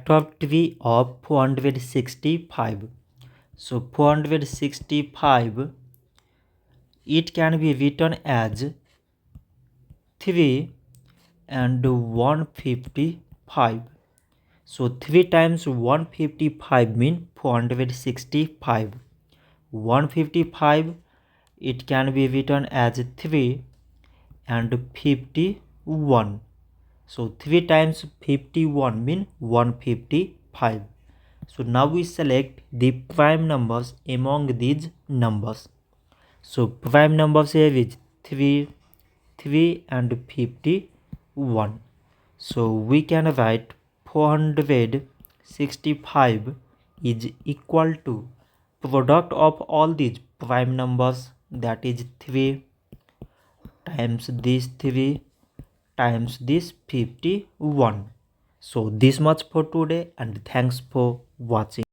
factor of 465. So 465, it can be written as 3 and 155. So 3 times 155 means 465. 155, it can be written as 3 and 51. So 3 times 51 means 155. So now we select the prime numbers among these numbers. So prime numbers here is 3, 3 and 51. So we can write 465 is equal to product of all these prime numbers, that is 3 times this 3 times this 51. So this much for today, and thanks for watching.